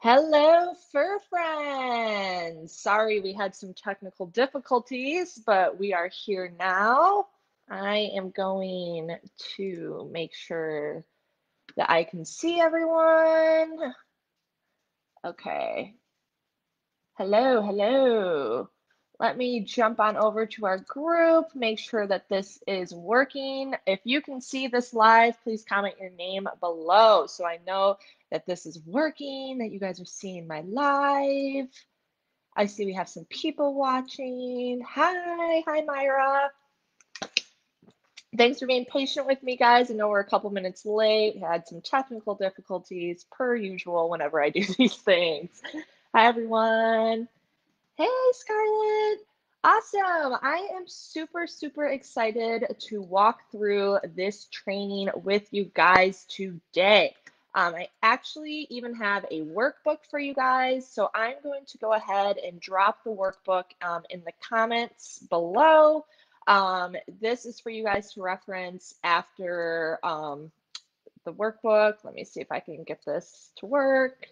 Hello, fur friends. Sorry we had some technical difficulties, but we are here now. I am going to make sure that I can see everyone. Okay. Hello, hello. Let me jump on over to our group, make sure that this is working. If you can see this live, please comment your name below so I know that this is working, that you guys are seeing my live. I see we have some people watching. Hi, Myra. Thanks for being patient with me, guys. I know we're a couple minutes late. We had some technical difficulties, per usual, whenever I do these things. Hi, everyone. Hey, Scarlett. Awesome. I am super excited to walk through this training with you guys today. I actually even have a workbook for you guys. So I'm going to go ahead and drop the workbook in the comments below. This is for you guys to reference after the workbook. Let me see if I can get this to work.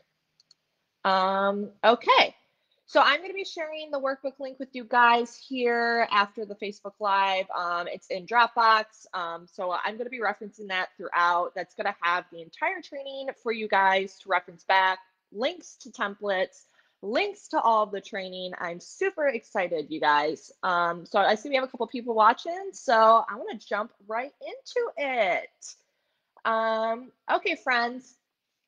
Okay, so I'm going to be sharing the workbook link with you guys here after the Facebook Live. It's in Dropbox, so I'm going to be referencing that throughout. That's going to have the entire training for you guys to reference back, links to templates, links to all of the training. I'm super excited, you guys. So I see we have a couple people watching, so I want to jump right into it. Okay, friends,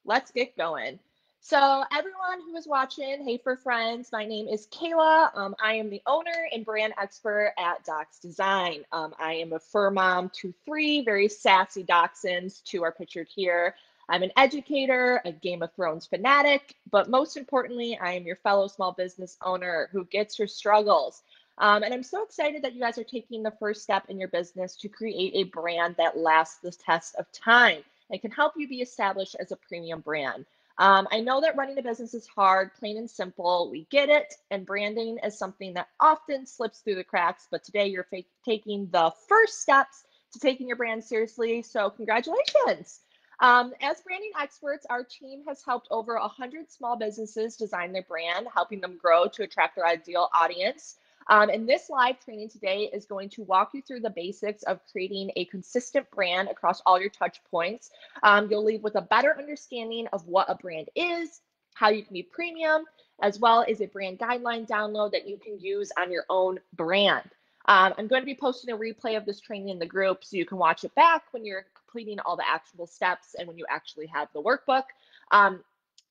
let's get going. So everyone who is watching, hey for friends, my name is Kayla. I am the owner and brand expert at Dox Design. I am a fur mom to 3 very sassy dachshunds. 2 are pictured here. I'm an educator, a Game of Thrones fanatic, but most importantly, I am your fellow small business owner who gets your struggles. And I'm so excited that you guys are taking the first step in your business to create a brand that lasts the test of time and can help you be established as a premium brand. I know that running a business is hard, plain and simple. We get it. And branding is something that often slips through the cracks. But today you're taking the first steps to taking your brand seriously. So congratulations. As branding experts, our team has helped over 100 small businesses design their brand, helping them grow to attract their ideal audience. And this live training today is going to walk you through the basics of creating a consistent brand across all your touch points. You'll leave with a better understanding of what a brand is, how you can be premium, as well as a brand guideline download that you can use on your own brand. I'm going to be posting a replay of this training in the group so you can watch it back when you're completing all the actionable steps and when you actually have the workbook.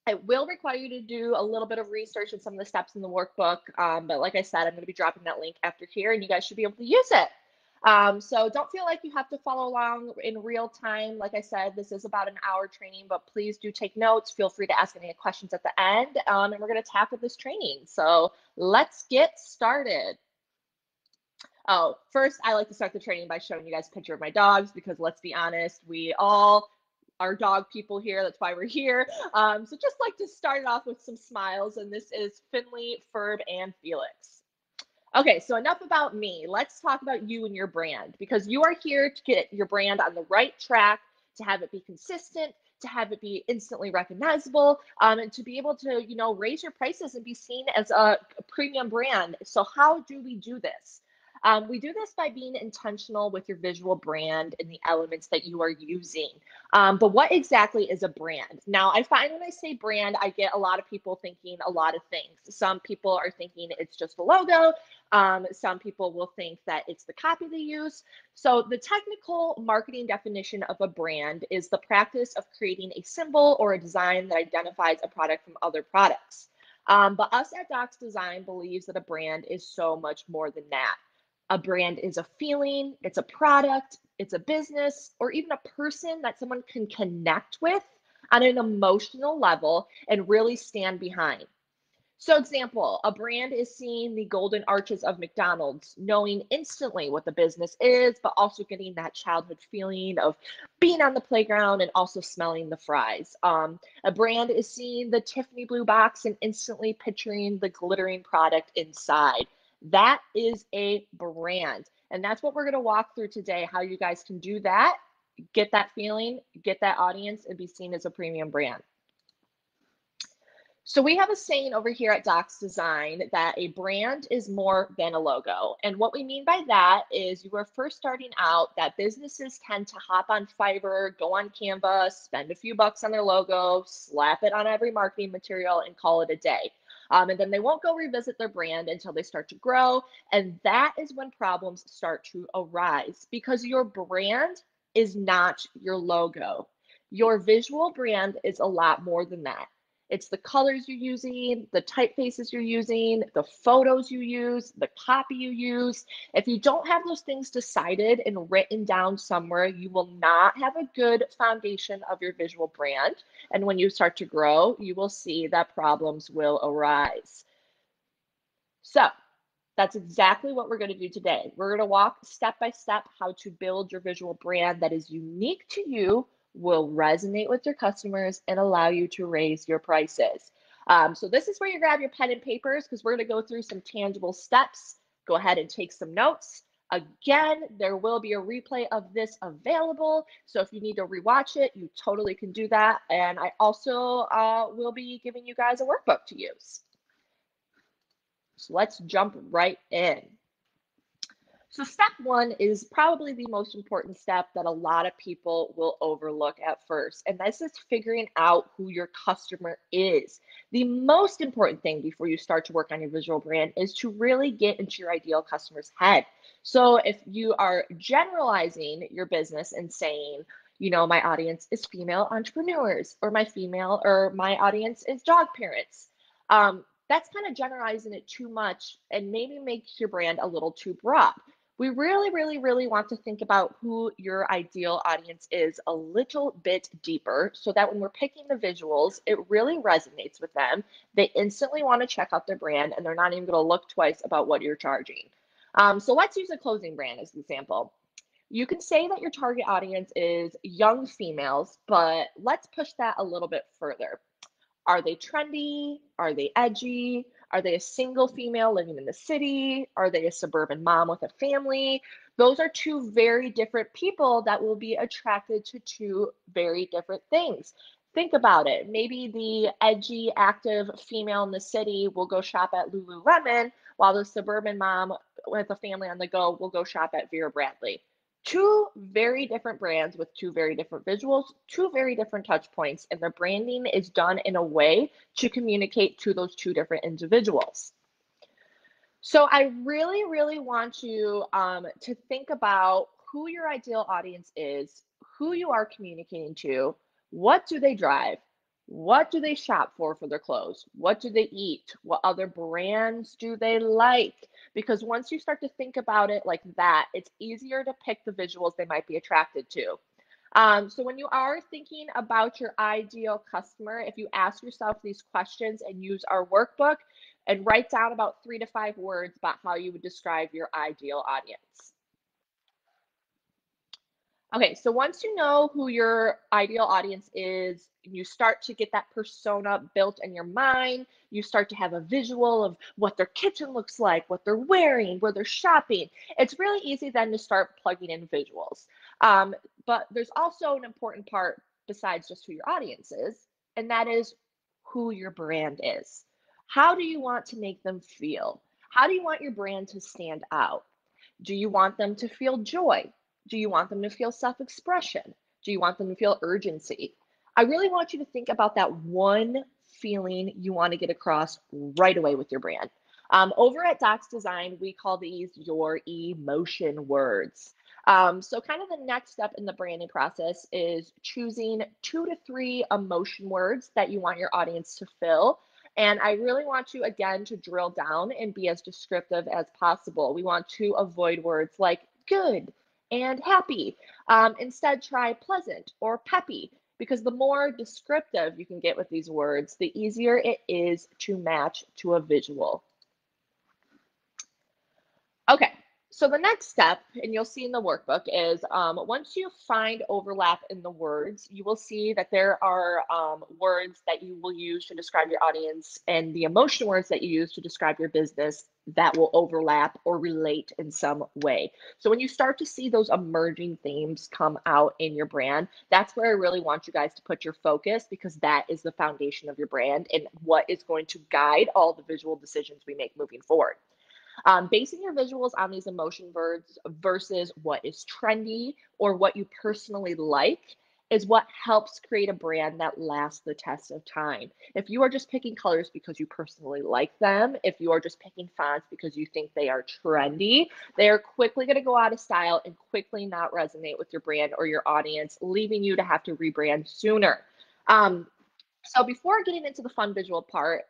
It will require you to do a little bit of research on some of the steps in the workbook. But like I said, I'm going to be dropping that link after here and you guys should be able to use it. So don't feel like you have to follow along in real time. Like I said, this is about an hour training, but please do take notes. Feel free to ask any questions at the end. And we're going to tackle this training. So let's get started. Oh, first, I like to start the training by showing you guys a picture of my dogs because let's be honest, we all are dog people here. That's why we're here. So just like to start it off with some smiles. And this is Finley, Ferb, and Felix. Okay, so enough about me. Let's talk about you and your brand because you are here to get your brand on the right track, to have it be consistent, to have it be instantly recognizable, and to be able to, raise your prices and be seen as a premium brand. So how do we do this? We do this by being intentional with your visual brand and the elements that you are using. But what exactly is a brand? Now, I find when I say brand, I get a lot of people thinking a lot of things. Some people are thinking it's just a logo. Some people will think that it's the copy they use. So the technical marketing definition of a brand is the practice of creating a symbol or a design that identifies a product from other products. But us at Dox Design believes that a brand is so much more than that. A brand is a feeling, it's a product, it's a business, or even a person that someone can connect with on an emotional level and really stand behind. So example, a brand is seeing the golden arches of McDonald's, knowing instantly what the business is, but also getting that childhood feeling of being on the playground and also smelling the fries. A brand is seeing the Tiffany blue box and instantly picturing the glittering product inside. That is a brand. And that's what we're going to walk through today, how you guys can do that, get that feeling, get that audience, and be seen as a premium brand. So we have a saying over here at Dox Design that a brand is more than a logo. And what we mean by that is you are first starting out that businesses tend to hop on Fiverr, go on Canva, spend a few bucks on their logo, slap it on every marketing material and call it a day. And then they won't go revisit their brand until they start to grow. And that is when problems start to arise because your brand is not your logo. Your visual brand is a lot more than that. It's the colors you're using, the typefaces you're using, the photos you use, the copy you use. If you don't have those things decided and written down somewhere, you will not have a good foundation of your visual brand. And when you start to grow, you will see that problems will arise. So, that's exactly what we're going to do today. We're going to walk step by step how to build your visual brand that is unique to you, will resonate with your customers, and allow you to raise your prices. So this is where you grab your pen and papers because we're going to go through some tangible steps. Go ahead and take some notes. Again, there will be a replay of this available. So if you need to rewatch it, you totally can do that. And I also will be giving you guys a workbook to use. So let's jump right in. So step one is probably the most important step that a lot of people will overlook at first, and this is figuring out who your customer is. The most important thing before you start to work on your visual brand is to really get into your ideal customer's head. So if you are generalizing your business and saying, you know, my audience is female entrepreneurs, or my audience is dog parents. That's kind of generalizing it too much and maybe makes your brand a little too broad. We really want to think about who your ideal audience is a little bit deeper so that when we're picking the visuals, it really resonates with them. They instantly want to check out their brand and they're not even going to look twice about what you're charging. So let's use a clothing brand as an example. You can say that your target audience is young females, but let's push that a little bit further. Are they trendy? Are they edgy? Are they a single female living in the city? Are they a suburban mom with a family? Those are two very different people that will be attracted to two very different things. Think about it. Maybe the edgy, active female in the city will go shop at Lululemon, while the suburban mom with a family on the go will go shop at Vera Bradley. Two very different brands with two very different visuals, two very different touch points, and the branding is done in a way to communicate to those two different individuals. So I really want you to think about who your ideal audience is, who you are communicating to, what do they drive, what do they shop for their clothes, what do they eat, what other brands do they like? Because once you start to think about it like that, it's easier to pick the visuals they might be attracted to. So when you are thinking about your ideal customer, if you ask yourself these questions and use our workbook and write down about 3 to 5 words about how you would describe your ideal audience. Okay, so once you know who your ideal audience is, you start to get that persona built in your mind. You start to have a visual of what their kitchen looks like, what they're wearing, where they're shopping. It's really easy then to start plugging in visuals. But there's also an important part besides just who your audience is, and that is who your brand is. How do you want to make them feel? How do you want your brand to stand out? Do you want them to feel joy? Do you want them to feel self expression? Do you want them to feel urgency? I really want you to think about that one feeling you want to get across right away with your brand. Over at Dox Design, we call these your emotion words. So, kind of the next step in the branding process is choosing 2 to 3 emotion words that you want your audience to fill. And I really want you, again, to drill down and be as descriptive as possible. We want to avoid words like good and happy. Instead, try pleasant or peppy, because the more descriptive you can get with these words, the easier it is to match to a visual. Okay, So the next step, and you'll see in the workbook, is once you find overlap in the words, you will see that there are words that you will use to describe your audience and the emotion words that you use to describe your business that will overlap or relate in some way. So when you start to see those emerging themes come out in your brand, that's where I really want you guys to put your focus, because that is the foundation of your brand and what is going to guide all the visual decisions we make moving forward. Basing your visuals on these emotion words versus what is trendy or what you personally like is what helps create a brand that lasts the test of time. If you are just picking colors because you personally like them, if you are just picking fonts because you think they are trendy, they are quickly going to go out of style and quickly not resonate with your brand or your audience, leaving you to have to rebrand sooner. So before getting into the fun visual part,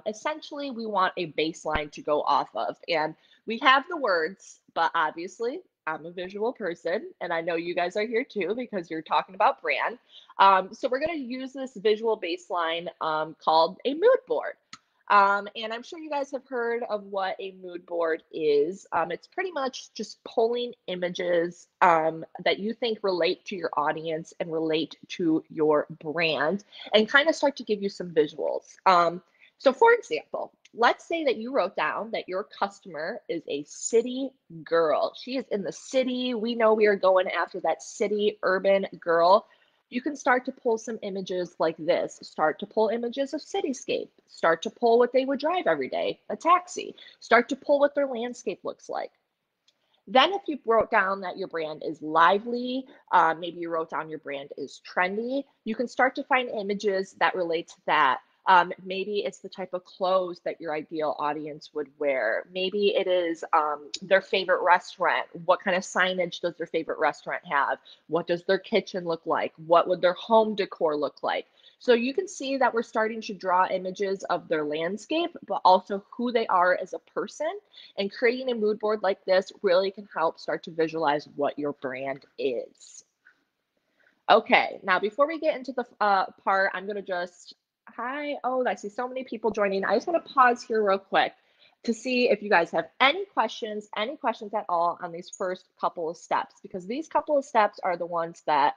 essentially we want a baseline to go off of. And we have the words, but obviously I'm a visual person and I know you guys are here too because you're talking about brand. So we're going to use this visual baseline called a mood board. And I'm sure you guys have heard of what a mood board is. It's pretty much just pulling images that you think relate to your audience and relate to your brand and kind of start to give you some visuals. So for example, let's say that you wrote down that your customer is a city girl. She is in the city. We know we are going after that city urban girl. You can start to pull some images like this. Start to pull images of cityscape. Start to pull what they would drive every day, a taxi. Start to pull what their landscape looks like. Then if you wrote down that your brand is lively, maybe you wrote down your brand is trendy, you can start to find images that relate to that. Maybe it's the type of clothes that your ideal audience would wear. Maybe it is their favorite restaurant. What kind of signage does their favorite restaurant have? What does their kitchen look like? What would their home decor look like? So you can see that we're starting to draw images of their landscape, but also who they are as a person. And creating a mood board like this really can help start to visualize what your brand is. Okay, now before we get into the part, I'm gonna just, hi, oh, I see so many people joining. I just wanna pause here real quick to see if you guys have any questions at all on these first couple of steps, because these couple of steps are the ones that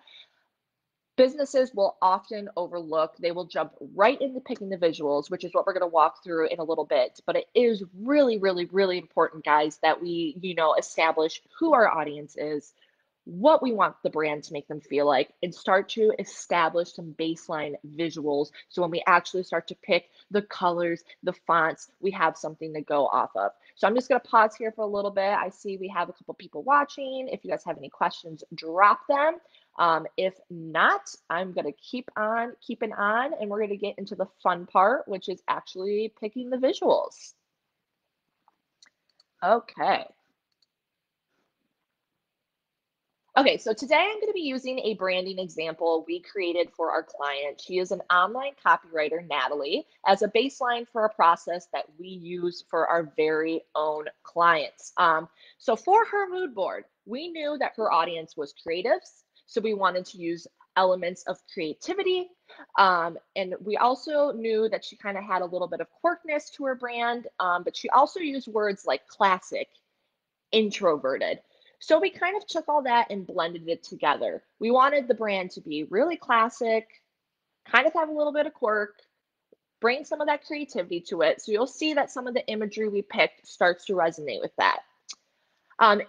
businesses will often overlook. They will jump right into picking the visuals, which is what we're going to walk through in a little bit. But it is really, really, really important, guys, that we, establish who our audience is, what we want the brand to make them feel like, and start to establish some baseline visuals. So when we actually start to pick the colors, the fonts, we have something to go off of. So I'm just going to pause here for a little bit. I see we have a couple people watching. If you guys have any questions, drop them. If not, I'm going to keep on keeping on, and we're going to get into the fun part, which is actually picking the visuals. Okay. Okay, so today I'm going to be using a branding example we created for our client. She is an online copywriter, Natalie, as a baseline for a process that we use for our very own clients. So for her mood board, we knew that her audience was creatives, so we wanted to use elements of creativity. And we also knew that she kind of had a little bit of quirkiness to her brand, but she also used words like classic, introverted. So we kind of took all that and blended it together. We wanted the brand to be really classic, kind of have a little bit of quirk, bring some of that creativity to it. So you'll see that some of the imagery we picked starts to resonate with that.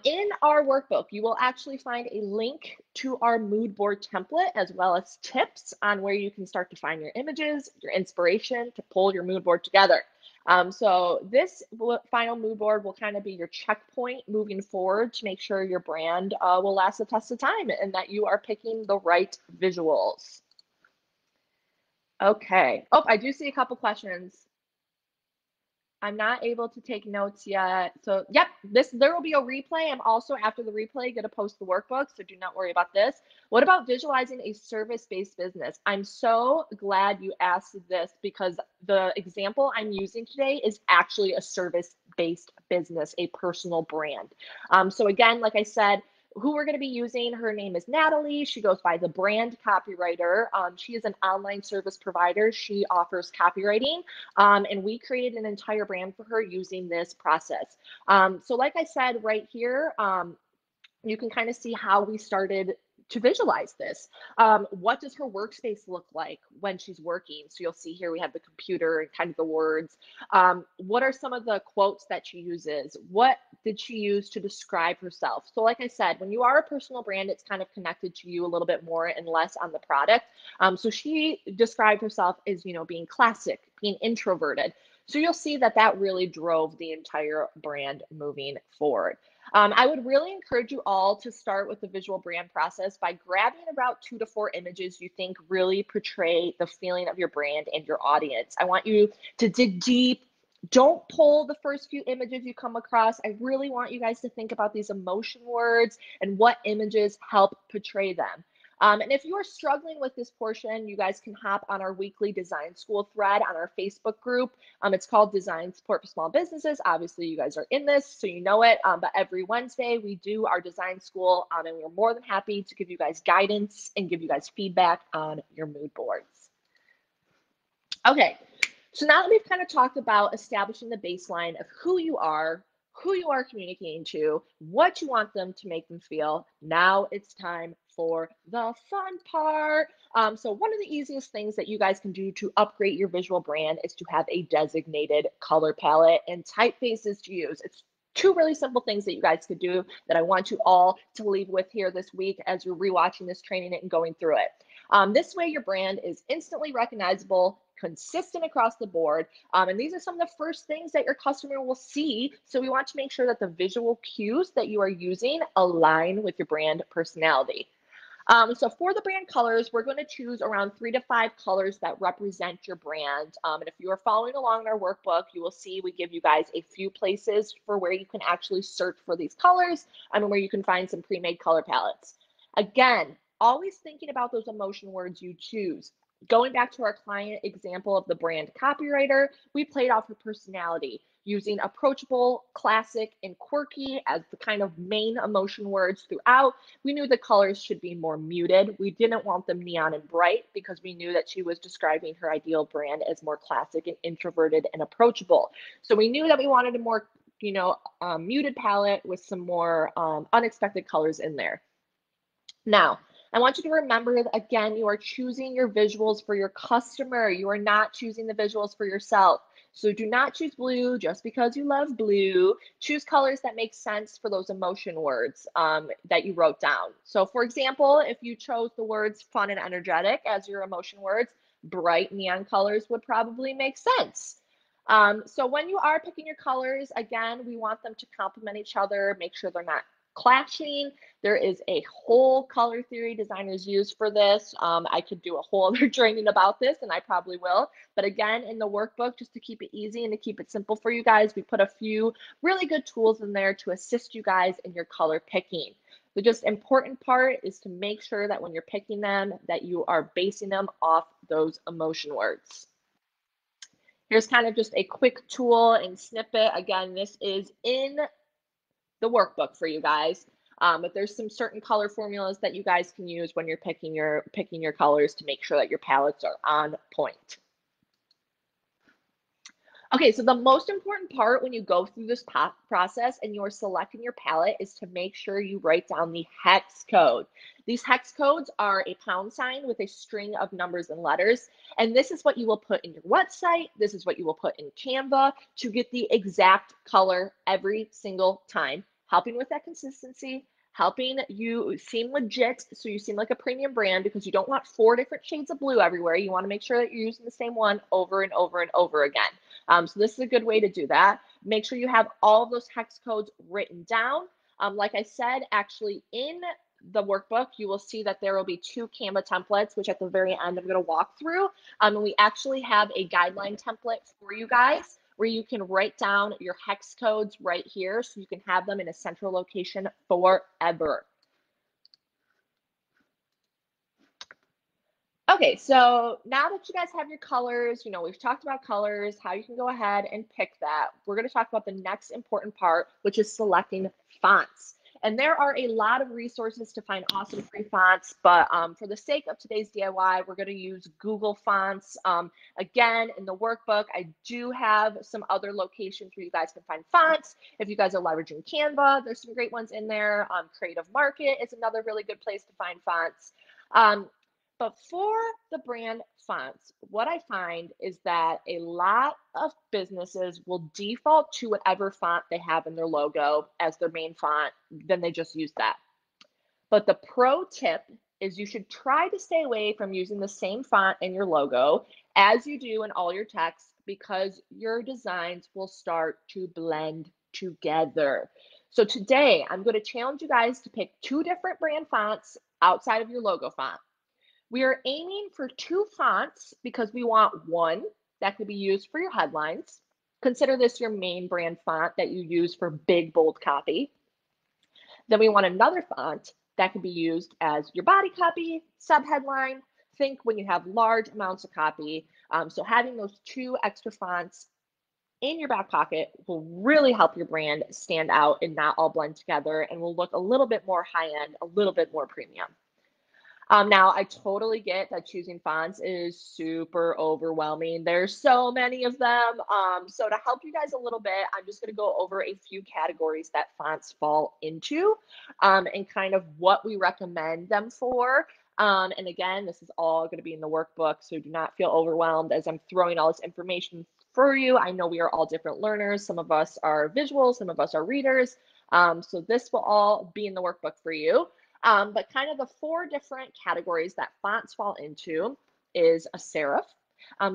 In our workbook, you will actually find a link to our mood board template, as well as tips on where you can start to find your images, your inspiration to pull your mood board together. So this final mood board will kind of be your checkpoint moving forward to make sure your brand will last the test of time and that you are picking the right visuals. Okay. Oh, I do see a couple questions. I'm not able to take notes yet. So yep, there will be a replay. I'm also, after the replay, going to post the workbook, so do not worry about this. What about visualizing a service-based business? I'm so glad you asked this, because the example I'm using today is actually a service-based business, a personal brand. So again, like I said, who we're going to be using. Her name is Natalie. She goes by the brand copywriter. She is an online service provider. She offers copywriting, and we created an entire brand for her using this process. So like I said, right here, you can kind of see how we started to visualize this. What does her workspace look like when she's working? So you'll see here we have the computer and kind of the words. What are some of the quotes that she uses? What did she use to describe herself? So like I said, when you are a personal brand, it's kind of connected to you a little bit more and less on the product. So she described herself as, being classic, being introverted. So you'll see that that really drove the entire brand moving forward. I would really encourage you all to start with the visual brand process by grabbing about 2 to 4 images you think really portray the feeling of your brand and your audience. I want you to dig deep. Don't pull the first few images you come across. I really want you guys to think about these emotion words and what images help portray them. And if you are struggling with this portion, you guys can hop on our weekly design school thread on our Facebook group. It's called Design Support for Small Businesses. Obviously, you guys are in this, so you know it. But every Wednesday, we do our design school, and we're more than happy to give you guys guidance and give you guys feedback on your mood boards. Okay, so now that we've kind of talked about establishing the baseline of who you are communicating to, what you want them to make them feel, now it's time for the fun part. So one of the easiest things that you guys can do to upgrade your visual brand is to have a designated color palette and typefaces to use. It's 2 really simple things that you guys could do that I want you all to leave with here this week as you're rewatching this, training it, and going through it. This way your brand is instantly recognizable, consistent across the board. And these are some of the first things that your customer will see. So we want to make sure that the visual cues that you are using align with your brand personality. So for the brand colors, we're going to choose around 3 to 5 colors that represent your brand. And if you are following along in our workbook, you will see we give you guys a few places for where you can actually search for these colors and where you can find some pre-made color palettes. Again, always thinking about those emotion words you choose. Going back to our client example of the brand copywriter, we played off her personality using approachable, classic, and quirky as the kind of main emotion words throughout. We knew the colors should be more muted. We didn't want them neon and bright because we knew that she was describing her ideal brand as more classic and introverted and approachable. So we knew that we wanted a more, muted palette with some more unexpected colors in there. Now, I want you to remember that, again, you are choosing your visuals for your customer. You are not choosing the visuals for yourself. So do not choose blue just because you love blue. Choose colors that make sense for those emotion words that you wrote down. So for example, if you chose the words fun and energetic as your emotion words, bright neon colors would probably make sense. So when you are picking your colors, again, we want them to complement each other, make sure they're not clashing. There is a whole color theory designers use for this. I could do a whole other training about this, and I probably will. But again, in the workbook, just to keep it easy and to keep it simple for you guys, we put a few really good tools in there to assist you guys in your color picking. The just important part is to make sure that when you're picking them, that you are basing them off those emotion words. Here's kind of just a quick tool and snippet. Again, this is in the workbook for you guys. But there's some certain color formulas that you guys can use when you're picking your colors to make sure that your palettes are on point. Okay, so the most important part when you go through this process and you're selecting your palette is to make sure you write down the hex code. These hex codes are a pound sign with a string of numbers and letters, and this is what you will put in your website. This is what you will put in Canva to get the exact color every single time, helping with that consistency, helping you seem legit, so you seem like a premium brand because you don't want 4 different shades of blue everywhere. You want to make sure that you're using the same one over and over and over again. So this is a good way to do that. Make sure you have all of those hex codes written down. Like I said, actually in the workbook, you will see that there will be 2 Canva templates, which at the very end I'm going to walk through. And we actually have a guideline template for you guys where you can write down your hex codes right here so you can have them in a central location forever. Okay, so now that you guys have your colors, we've talked about colors, how you can go ahead and pick that. We're going to talk about the next important part, which is selecting fonts. And there are a lot of resources to find awesome free fonts, but for the sake of today's DIY, we're going to use Google Fonts. Again, in the workbook, I do have some other locations where you guys can find fonts. If you guys are leveraging Canva, there's some great ones in there. Creative Market is another really good place to find fonts. But for the brand fonts, what I find is that a lot of businesses will default to whatever font they have in their logo as their main font, then they just use that. But the pro tip is you should try to stay away from using the same font in your logo as you do in all your text, because your designs will start to blend together. So today, I'm going to challenge you guys to pick 2 different brand fonts outside of your logo font. We are aiming for 2 fonts because we want one that could be used for your headlines. Consider this your main brand font that you use for big, bold copy. Then we want another font that can be used as your body copy, subheadline. Think when you have large amounts of copy. So having those 2 extra fonts in your back pocket will really help your brand stand out and not all blend together, and will look a little bit more high end, a little bit more premium. Now, I totally get that choosing fonts is super overwhelming. There's so many of them. So to help you guys a little bit, I'm just going to go over a few categories that fonts fall into, and kind of what we recommend them for. And again, this is all going to be in the workbook, so do not feel overwhelmed as I'm throwing all this information for you. I know we are all different learners. Some of us are visual, some of us are readers. So this will all be in the workbook for you. But kind of the 4 different categories that fonts fall into is a serif.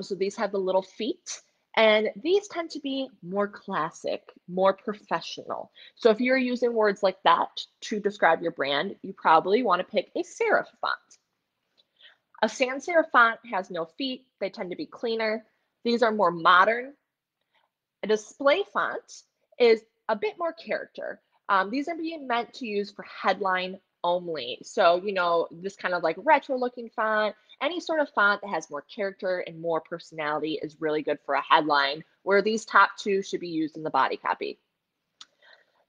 So these have the little feet, and these tend to be more classic, more professional. So if you're using words like that to describe your brand, you probably want to pick a serif font. A sans serif font has no feet. They tend to be cleaner. These are more modern. A display font is a bit more character. These are being meant to use for headline only. So, this kind of like retro looking font, any sort of font that has more character and more personality is really good for a headline, where these top 2 should be used in the body copy.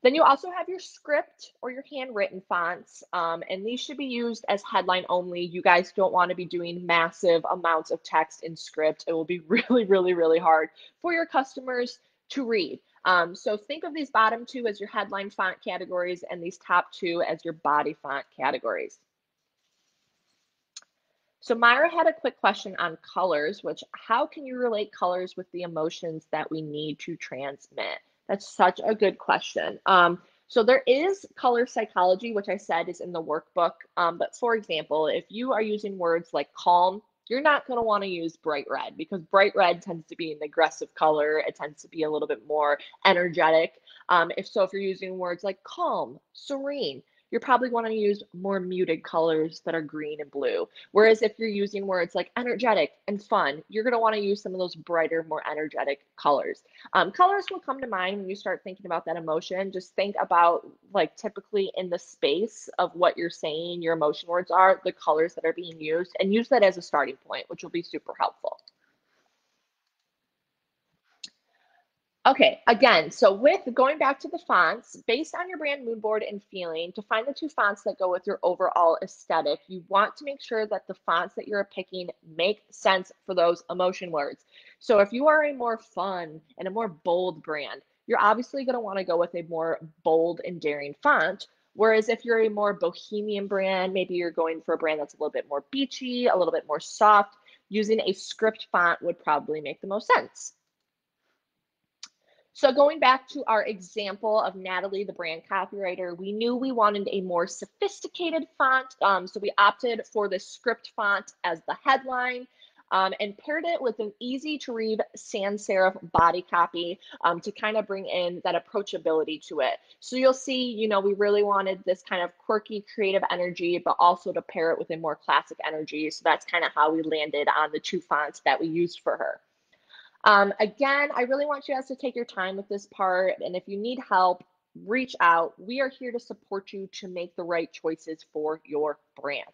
Then you also have your script or your handwritten fonts, and these should be used as headline only. You guys don't want to be doing massive amounts of text in script. It will be really, really, really hard for your customers to read. So think of these bottom 2 as your headline font categories and these top 2 as your body font categories. So Myra had a quick question on colors, which how can you relate colors with the emotions that we need to transmit? That's such a good question. So there is color psychology, which I said is in the workbook. But for example, if you are using words like calm, you're not going to want to use bright red, because bright red tends to be an aggressive color. It tends to be a little bit more energetic. If you're using words like calm, serene, you're probably want to use more muted colors that are green and blue. Whereas if you're using words like energetic and fun, you're going to want to use some of those brighter, more energetic colors. Colors will come to mind when you start thinking about that emotion. Just think about, like, typically in the space of what you're saying your emotion words are, the colors that are being used, and use that as a starting point, which will be super helpful. Okay, again, so with going back to the fonts, based on your brand mood board and feeling, to find the 2 fonts that go with your overall aesthetic, you want to make sure that the fonts that you're picking make sense for those emotion words. So if you are a more fun and a more bold brand, you're obviously going to want to go with a more bold and daring font. Whereas if you're a more bohemian brand, maybe you're going for a brand that's a little bit more beachy, a little bit more soft, using a script font would probably make the most sense. So going back to our example of Natalie, the brand copywriter, we knew we wanted a more sophisticated font. So we opted for the script font as the headline, and paired it with an easy to read sans serif body copy, to kind of bring in that approachability to it. So you'll see, we really wanted this kind of quirky, creative energy, but also to pair it with a more classic energy. So that's kind of how we landed on the 2 fonts that we used for her. Again, I really want you guys to take your time with this part, and if you need help, reach out. We are here to support you to make the right choices for your brand.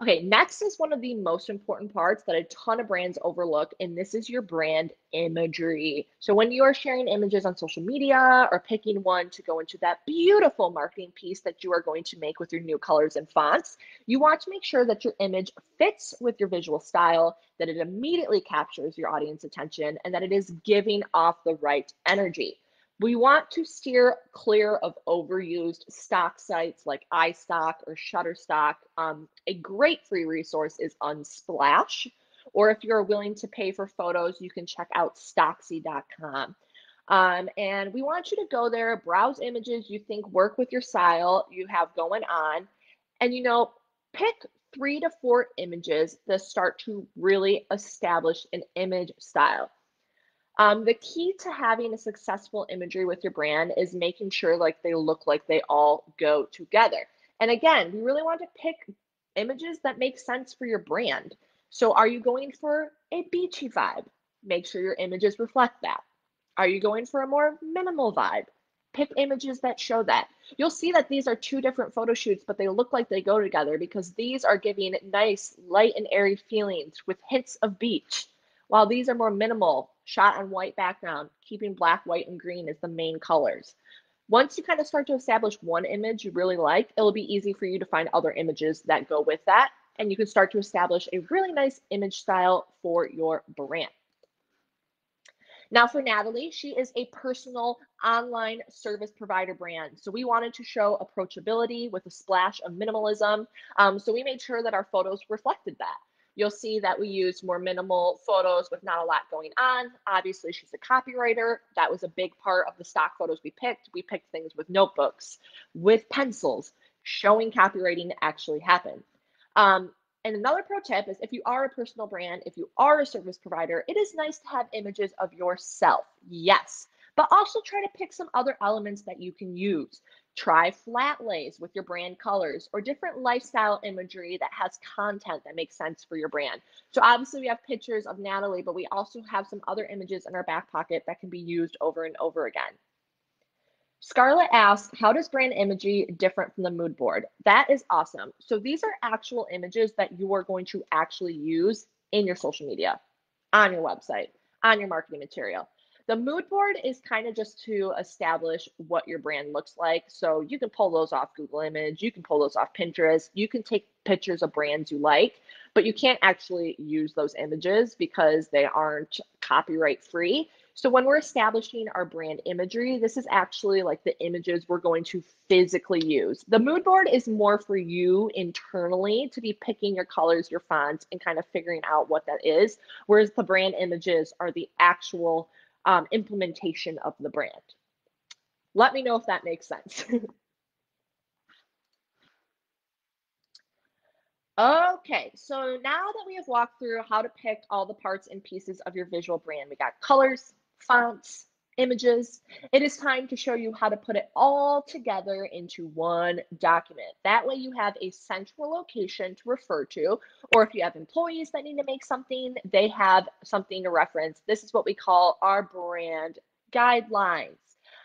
Okay, next is one of the most important parts that a ton of brands overlook, and this is your brand imagery. So, when you are sharing images on social media or picking one to go into that beautiful marketing piece that you are going to make with your new colors and fonts, you want to make sure that your image fits with your visual style, that it immediately captures your audience attention, and that it is giving off the right energy. We want to steer clear of overused stock sites like iStock or Shutterstock. A great free resource is Unsplash, or if you're willing to pay for photos, you can check out Stocksy.com. And we want you to go there, browse images you think work with your style you have going on, and pick 3 to 4 images that start to really establish an image style. The key to having a successful imagery with your brand is making sure like they look like they all go together. And again, we really want to pick images that make sense for your brand. So are you going for a beachy vibe? Make sure your images reflect that. Are you going for a more minimal vibe? Pick images that show that. You'll see that these are 2 different photo shoots, but they look like they go together because these are giving nice, light and airy feelings with hints of beach, while these are more minimal, shot on white background, keeping black, white, and green as the main colors. Once you kind of start to establish one image you really like, it'll be easy for you to find other images that go with that, and you can start to establish a really nice image style for your brand. Now, for Natalie, she is a personal online service provider brand. So we wanted to show approachability with a splash of minimalism. So we made sure that our photos reflected that. You'll see that we used more minimal photos with not a lot going on. Obviously, she's a copywriter. That was a big part of the stock photos we picked. We picked things with notebooks, with pencils, showing copywriting actually happen. Um, and another pro tip is if you are a personal brand, if you are a service provider, it is nice to have images of yourself, yes, but also try to pick some other elements that you can use. Try flat lays with your brand colors or different lifestyle imagery that has content that makes sense for your brand. So obviously we have pictures of Natalie, but we also have some other images in our back pocket that can be used over and over again. Scarlett asks, how does brand imagery different from the mood board? That is awesome. So these are actual images that you are going to actually use in your social media, on your website, on your marketing material. The mood board is kind of just to establish what your brand looks like. So you can pull those off Google Image, you can pull those off Pinterest, you can take pictures of brands you like, but you can't actually use those images because they aren't copyright free. So when we're establishing our brand imagery, this is actually like the images we're going to physically use. The mood board is more for you internally to be picking your colors, your fonts, and kind of figuring out what that is, whereas the brand images are the actual implementation of the brand. Let me know if that makes sense. Okay, so now that we have walked through how to pick all the parts and pieces of your visual brand, we got colors, fonts, images. It is time to show you how to put it all together into one document. That way you have a central location to refer to, or if you have employees that need to make something, they have something to reference. This is what we call our brand guidelines.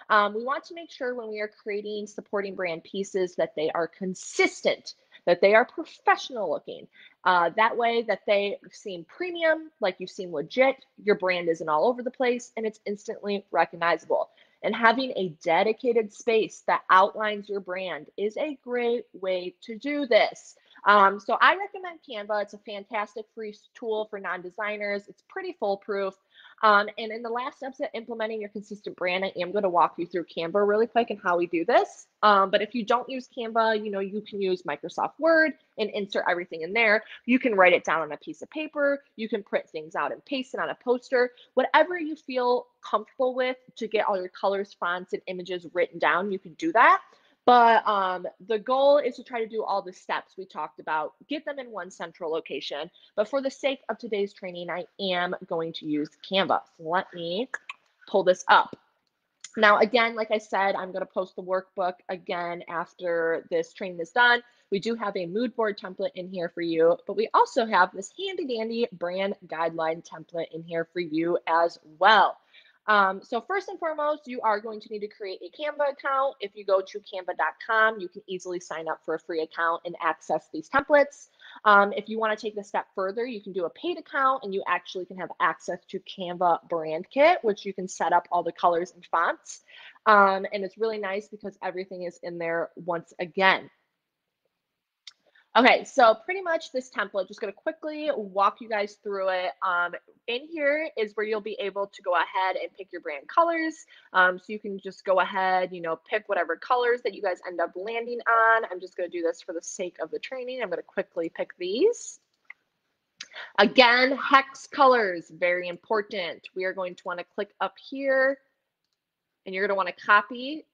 We want to make sure when we are creating supporting brand pieces that they are consistent, that they are professional looking. That way that they seem premium, like you seem legit, your brand isn't all over the place, and it's instantly recognizable. And having a dedicated space that outlines your brand is a great way to do this. So I recommend Canva. It's a fantastic free tool for non-designers. It's pretty foolproof. And in the last steps of implementing your consistent brand, I am going to walk you through Canva really quick and how we do this. But if you don't use Canva, you can use Microsoft Word and insert everything in there. You can write it down on a piece of paper. You can print things out and paste it on a poster. Whatever you feel comfortable with to get all your colors, fonts, and images written down, you can do that. But the goal is to try to do all the steps we talked about, get them in one central location. But for the sake of today's training, I am going to use Canva. So let me pull this up. Now, again, like I said, I'm going to post the workbook again after this training is done. We do have a mood board template in here for you, but we also have this handy dandy brand guideline template in here for you as well. So first and foremost, you are going to need to create a Canva account. If you go to canva.com, you can easily sign up for a free account and access these templates. If you want to take the step further, you can do a paid account and you actually can have access to Canva Brand Kit, which you can set up all the colors and fonts. And it's really nice because everything is in there once again. Okay, so pretty much this template, just going to quickly walk you guys through it. In here is where you'll be able to go ahead and pick your brand colors. So you can just go ahead, pick whatever colors that you guys end up landing on. I'm just going to do this for the sake of the training. I'm going to quickly pick these. Again, hex colors, very important. We are going to want to click up here and you're going to want to copy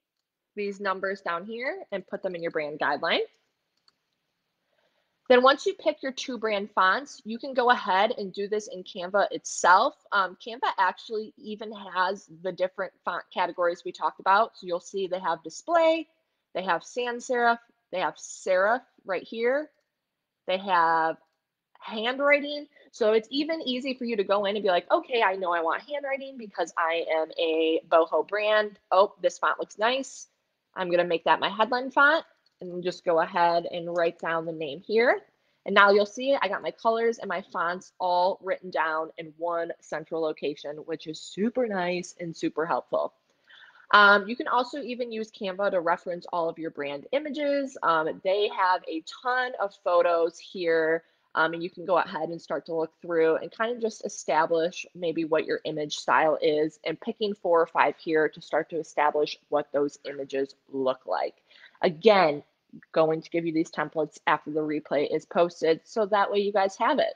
these numbers down here and put them in your brand guideline. Then once you pick your two brand fonts, you can go ahead and do this in Canva itself. Canva actually even has the different font categories we talked about. So you'll see they have display, they have sans serif, they have serif right here, they have handwriting. So it's even easy for you to go in and be like, okay, I know I want handwriting because I am a boho brand. Oh, this font looks nice. I'm going to make that my headline font and just go ahead and write down the name here. And now you'll see I got my colors and my fonts all written down in one central location, which is super nice and super helpful. You can also even use Canva to reference all of your brand images. They have a ton of photos here, and you can go ahead and start to look through and kind of just establish maybe what your image style is, and picking 4 or 5 here to start to establish what those images look like. Again, going to give you these templates after the replay is posted, so that way you guys have it.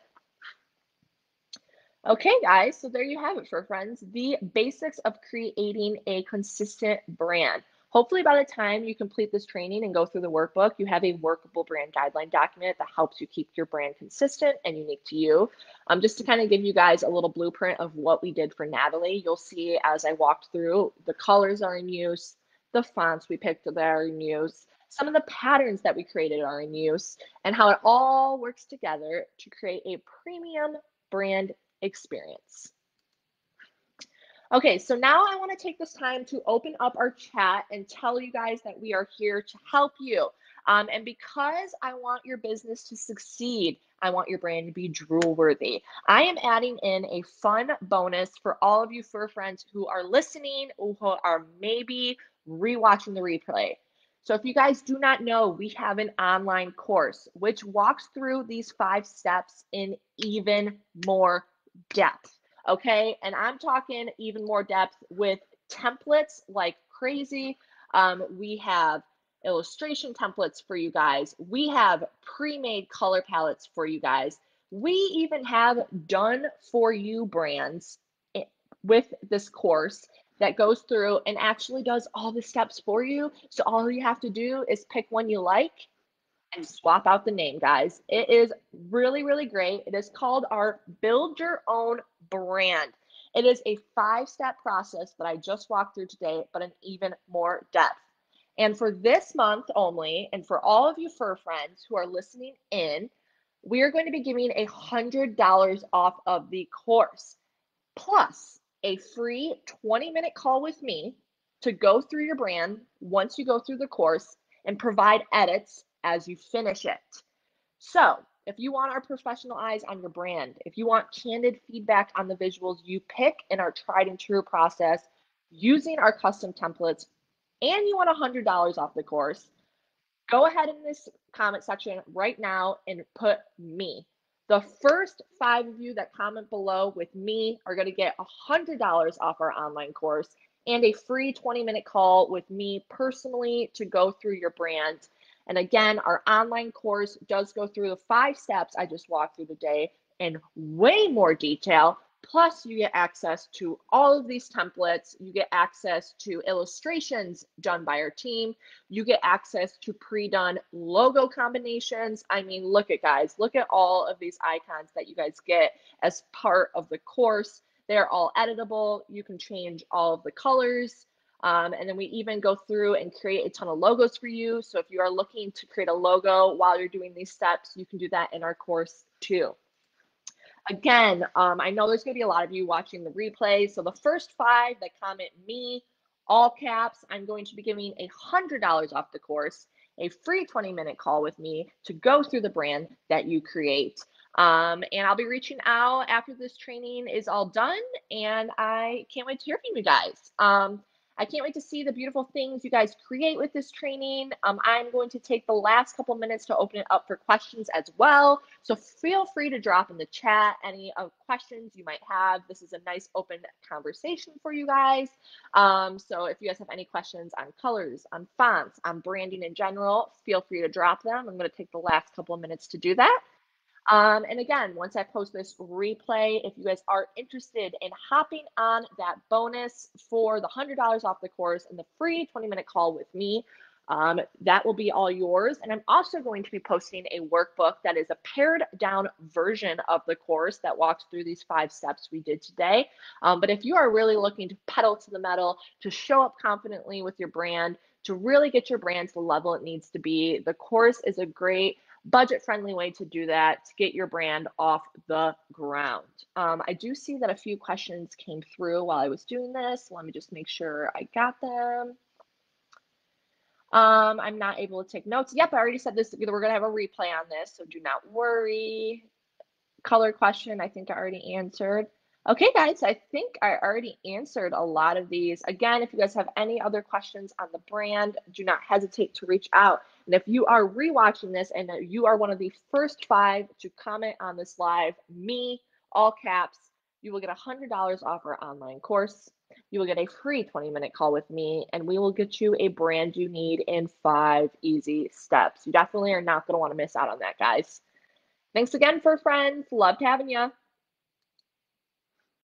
Okay, guys, so there you have it, for friends, the basics of creating a consistent brand. Hopefully by the time you complete this training and go through the workbook, you have a workable brand guideline document that helps you keep your brand consistent and unique to you. Just to kind of give you guys a little blueprint of what we did for Natalie, you'll see as I walked through, the colors are in use, the fonts we picked that are in use, some of the patterns that we created are in use, and how it all works together to create a premium brand experience. Okay, so now I want to take this time to open up our chat and tell you guys that we are here to help you. And because I want your business to succeed, I want your brand to be drool worthy, I am adding in a fun bonus for all of you fur friends who are listening or who are maybe rewatching the replay. So if you guys do not know, we have an online course which walks through these 5 steps in even more depth. Okay, and I'm talking even more depth with templates like crazy. We have illustration templates for you guys. We have pre-made color palettes for you guys. We even have done for you brands with this course that goes through and actually does all the steps for you. So all you have to do is pick one you like and swap out the name, guys. It is really, really great. It is called our Build Your Own Brand. It is a 5-step process that I just walked through today, but in even more depth. And for this month only, and for all of you fur friends who are listening in, we are going to be giving $100 off of the course, plus a free 20-minute call with me to go through your brand once you go through the course and provide edits as you finish it. So if you want our professional eyes on your brand, if you want candid feedback on the visuals you pick in our tried and true process using our custom templates, and you want $100 off the course, go ahead in this comment section right now and put me. The first 5 of you that comment below with me are going to get $100 off our online course and a free 20-minute call with me personally to go through your brand. And again, our online course does go through the 5 steps I just walked through today in way more detail. Plus, you get access to all of these templates. You get access to illustrations done by our team. You get access to pre-done logo combinations. I mean, look at guys, look at all of these icons that you guys get as part of the course. They're all editable. You can change all of the colors. And then we even go through and create a ton of logos for you. So if you are looking to create a logo while you're doing these steps, you can do that in our course too. Again, I know there's going to be a lot of you watching the replay. So the first 5 that comment me, all caps, I'm going to be giving $100 off the course, a free 20-minute call with me to go through the brand that you create. And I'll be reaching out after this training is all done, and I can't wait to hear from you guys. I can't wait to see the beautiful things you guys create with this training. I'm going to take the last couple minutes to open it up for questions as well. So feel free to drop in the chat any questions you might have. This is a nice open conversation for you guys. So if you guys have any questions on colors, on fonts, on branding in general, feel free to drop them. I'm going to take the last couple of minutes to do that. And again, once I post this replay, if you guys are interested in hopping on that bonus for the $100 off the course and the free 20-minute call with me, that will be all yours. And I'm also going to be posting a workbook that is a pared down version of the course that walks through these 5 steps we did today. But if you are really looking to pedal to the metal, to show up confidently with your brand, to really get your brand to the level it needs to be, the course is a great budget-friendly way to do that, to get your brand off the ground. I do see that a few questions came through while I was doing this. Let me just make sure I got them. I'm not able to take notes. Yep, I already said this. We're going to have a replay on this, so do not worry. Color question, I think I already answered. Okay, guys, I think I already answered a lot of these. Again, if you guys have any other questions on the brand, do not hesitate to reach out. And if you are rewatching this and you are one of the first 5 to comment on this live, me, all caps, you will get $100 off our online course. You will get a free 20-minute call with me, and we will get you a brand you need in 5 easy steps. You definitely are not going to want to miss out on that, guys. Thanks again for friends. Loved having you.